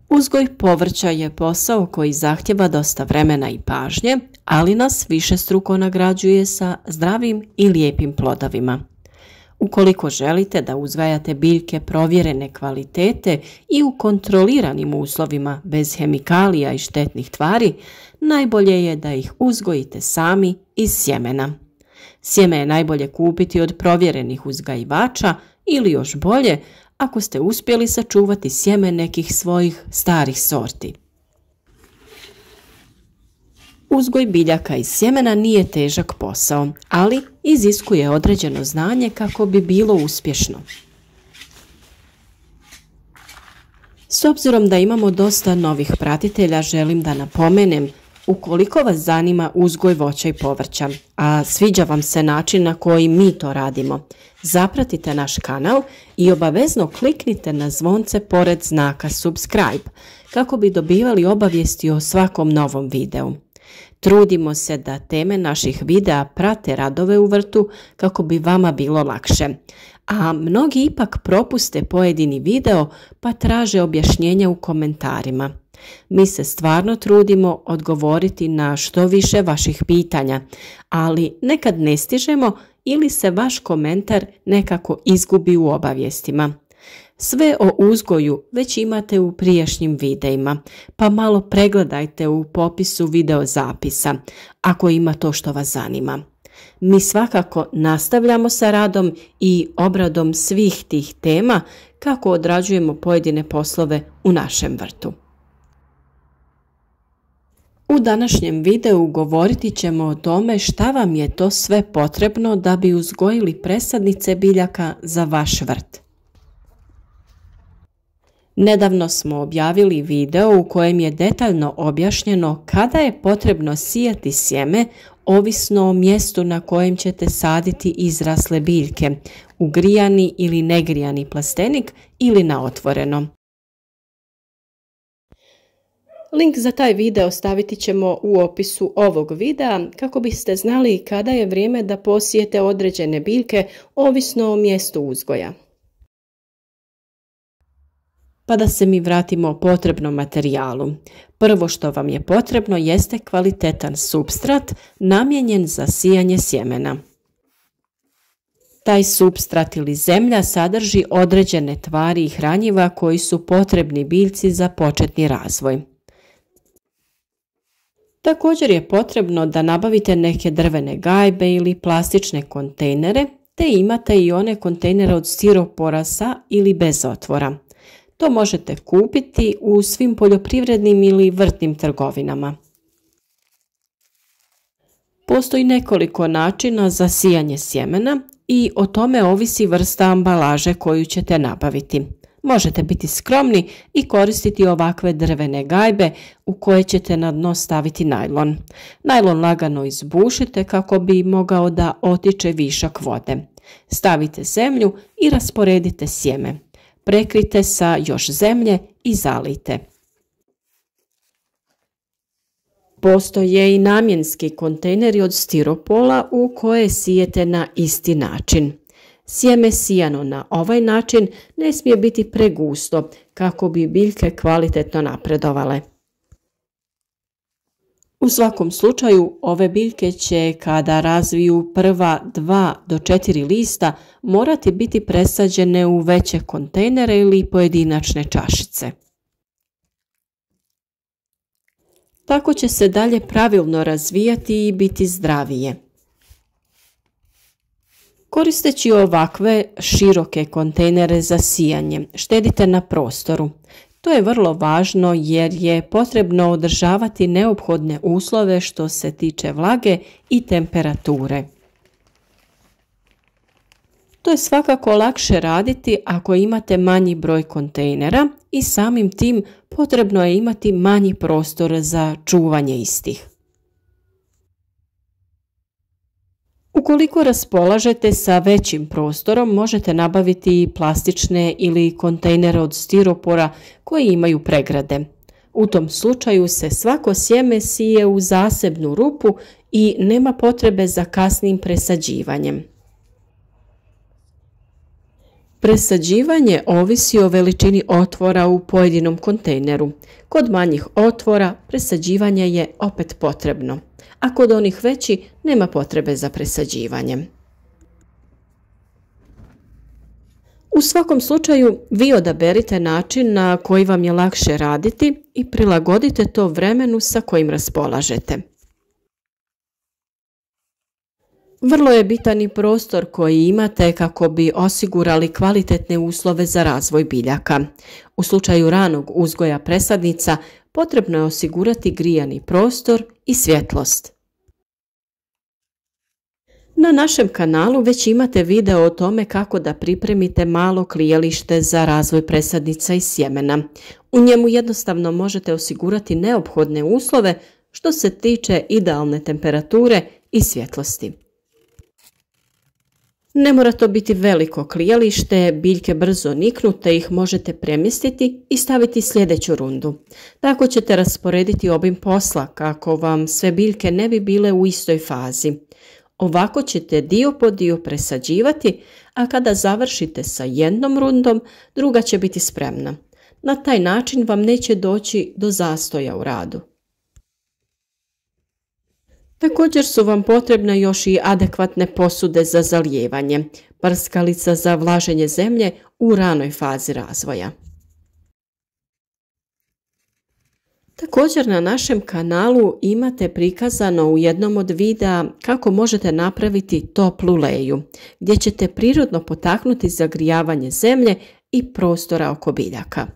Uzgoj povrća je posao koji zahtjeva dosta vremena i pažnje, ali nas višestruko nagrađuje sa zdravim i lijepim plodovima. Ukoliko želite da uzgajate biljke provjerene kvalitete i u kontroliranim uslovima bez hemikalija i štetnih tvari, najbolje je da ih uzgojite sami iz sjemena. Sjeme je najbolje kupiti od provjerenih uzgajivača ili još bolje ako ste uspjeli sačuvati sjeme nekih svojih starih sorti. Uzgoj biljaka iz sjemena nije težak posao, ali iziskuje određeno znanje kako bi bilo uspješno. S obzirom da imamo dosta novih pratitelja, želim da napomenem, ukoliko vas zanima uzgoj voća i povrća, a sviđa vam se način na koji mi to radimo, zapratite naš kanal i obavezno kliknite na zvonce pored znaka subscribe kako bi dobivali obavijesti o svakom novom videu. Trudimo se da teme naših videa prate radove u vrtu kako bi vama bilo lakše, a mnogi ipak propuste pojedini video pa traže objašnjenja u komentarima. Mi se stvarno trudimo odgovoriti na što više vaših pitanja, ali nekad ne stižemo ili se vaš komentar nekako izgubi u obavijestima. Sve o uzgoju već imate u prijašnjim videima, pa malo pregledajte u popisu video zapisa ako ima to što vas zanima. Mi svakako nastavljamo sa radom i obradom svih tih tema kako odrađujemo pojedine poslove u našem vrtu. U današnjem videu govoriti ćemo o tome šta vam je to sve potrebno da bi uzgojili presadnice biljaka za vaš vrt. Nedavno smo objavili video u kojem je detaljno objašnjeno kada je potrebno sijati sjeme ovisno o mjestu na kojem ćete saditi izrasle biljke, u grijani ili negrijani plastenik ili na otvoreno. Link za taj video staviti ćemo u opisu ovog videa kako biste znali kada je vrijeme da posijete određene biljke ovisno o mjestu uzgoja. Pa da se mi vratimo potrebnom materijalu. Prvo što vam je potrebno jeste kvalitetan supstrat namijenjen za sijanje sjemena. Taj supstrat ili zemlja sadrži određene tvari i hranjiva koji su potrebni biljci za početni razvoj. Također je potrebno da nabavite neke drvene gajbe ili plastične kontejnere, te imate i one kontejnere od stiropora sa ili bez otvora. To možete kupiti u svim poljoprivrednim ili vrtnim trgovinama. Postoji nekoliko načina za sijanje sjemena i o tome ovisi vrsta ambalaže koju ćete nabaviti. Možete biti skromni i koristiti ovakve drvene gajbe u koje ćete na dno staviti najlon. Najlon lagano izbušite kako bi mogao da otiče višak vode. Stavite zemlju i rasporedite sjeme. Prekrite sa još zemlje i zalijte. Postoje i namjenski kontejneri od stiropola u koje sijete na isti način. Sjeme sijano na ovaj način ne smije biti pregusto kako bi biljke kvalitetno napredovale. U svakom slučaju ove biljke će kada razviju prva 2 do 4 lista morati biti presađene u veće kontejnere ili pojedinačne čašice. Tako će se dalje pravilno razvijati i biti zdravije. Koristeći ovakve široke kontejnere za sijanje, štedite na prostoru. To je vrlo važno jer je potrebno održavati neophodne uslove što se tiče vlage i temperature. To je svakako lakše raditi ako imate manji broj kontejnera i samim tim potrebno je imati manji prostor za čuvanje istih. Ukoliko raspolažete sa većim prostorom, možete nabaviti i plastične ili kontejnere od stiropora koji imaju pregrade. U tom slučaju se svako sjeme sije u zasebnu rupu i nema potrebe za kasnim presađivanjem. Presađivanje ovisi o veličini otvora u pojedinom kontejneru. Kod manjih otvora presađivanje je opet potrebno, a kod onih većih nema potrebe za presađivanjem. U svakom slučaju, vi odaberite način na koji vam je lakše raditi i prilagodite to vremenu sa kojim raspolažete. Vrlo je bitan i prostor koji imate kako bi osigurali kvalitetne uslove za razvoj biljaka. U slučaju ranog uzgoja presadnica potrebno je osigurati grijani prostor i svjetlost. Na našem kanalu već imate video o tome kako da pripremite malo klijalište za razvoj presadnica i sjemena. U njemu jednostavno možete osigurati neophodne uslove što se tiče idealne temperature i svjetlosti. Ne mora to biti veliko klijalište, biljke brzo niknu te ih možete premjestiti i staviti sljedeću rundu. Tako ćete rasporediti obim posla kako vam sve biljke ne bi bile u istoj fazi. Ovako ćete dio po dio presađivati, a kada završite sa jednom rundom, druga će biti spremna. Na taj način vam neće doći do zastoja u radu. Također su vam potrebne još i adekvatne posude za zalijevanje, prskalica za vlaženje zemlje u ranoj fazi razvoja. Također na našem kanalu imate prikazano u jednom od videa kako možete napraviti toplu leju, gdje ćete prirodno potaknuti zagrijavanje zemlje i prostora oko biljaka.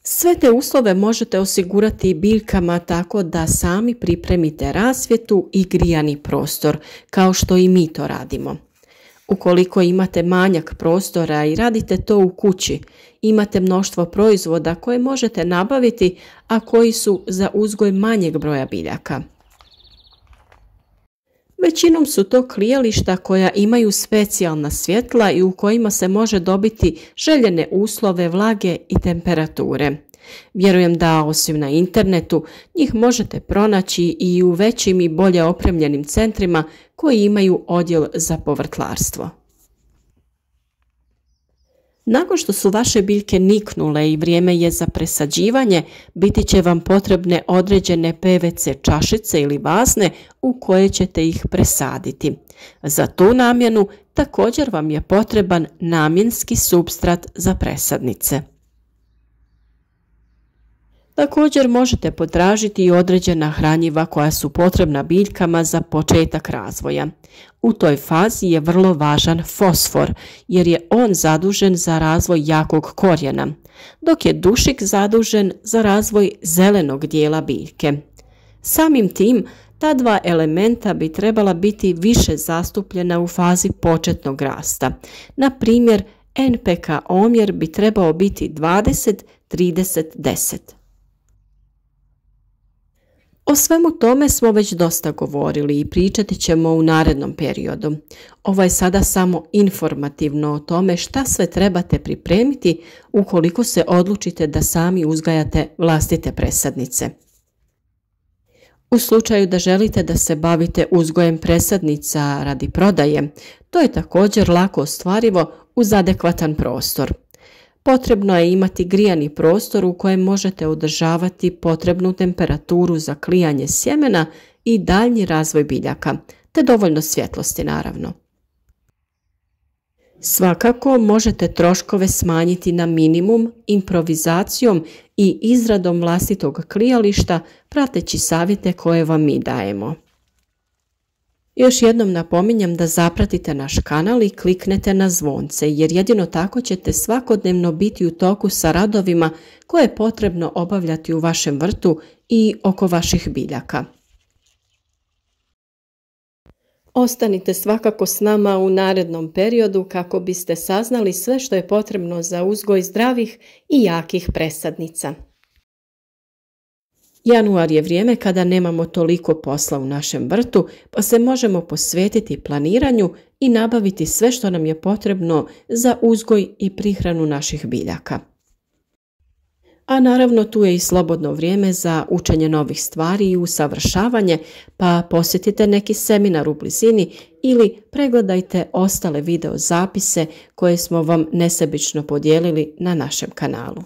Sve te uslove možete osigurati biljkama tako da sami pripremite rasvjetu i grijani prostor, kao što i mi to radimo. Ukoliko imate manjak prostora i radite to u kući, imate mnoštvo proizvoda koje možete nabaviti, a koji su za uzgoj manjeg broja biljaka. Većinom su to klijališta koja imaju specijalna svjetla i u kojima se može dobiti željene uslove vlage i temperature. Vjerujem da osim na internetu njih možete pronaći i u većim i bolje opremljenim centrima koji imaju odjel za povrtlarstvo. Nakon što su vaše biljke niknule i vrijeme je za presađivanje, biti će vam potrebne određene PVC čašice ili vazne u koje ćete ih presaditi. Za tu namjenu također vam je potreban namjenski supstrat za presadnice. Također možete potražiti i određena hranjiva koja su potrebna biljkama za početak razvoja. U toj fazi je vrlo važan fosfor jer je on zadužen za razvoj jakog korijena, dok je dušik zadužen za razvoj zelenog dijela biljke. Samim tim, ta dva elementa bi trebala biti više zastupljena u fazi početnog rasta. Na primjer, NPK omjer bi trebao biti 20-30-10. O svemu tome smo već dosta govorili i pričati ćemo u narednom periodu. Ovo je sada samo informativno o tome šta sve trebate pripremiti ukoliko se odlučite da sami uzgajate vlastite presadnice. U slučaju da želite da se bavite uzgojem presadnica radi prodaje, to je također lako ostvarivo uz adekvatan prostor. Potrebno je imati grijani prostor u kojem možete održavati potrebnu temperaturu za klijanje sjemena i daljnji razvoj biljaka, te dovoljno svjetlosti naravno. Svakako možete troškove smanjiti na minimum improvizacijom i izradom vlastitog klijališta prateći savjete koje vam mi dajemo. Još jednom napominjem da zapratite naš kanal i kliknete na zvonce jer jedino tako ćete svakodnevno biti u toku sa radovima koje je potrebno obavljati u vašem vrtu i oko vaših biljaka. Ostanite svakako s nama u narednom periodu kako biste saznali sve što je potrebno za uzgoj zdravih i jakih presadnica. Januar je vrijeme kada nemamo toliko posla u našem vrtu, pa se možemo posvetiti planiranju i nabaviti sve što nam je potrebno za uzgoj i prihranu naših biljaka. A naravno tu je i slobodno vrijeme za učenje novih stvari i usavršavanje, pa posjetite neki seminar u blizini ili pregledajte ostale video zapise koje smo vam nesebično podijelili na našem kanalu.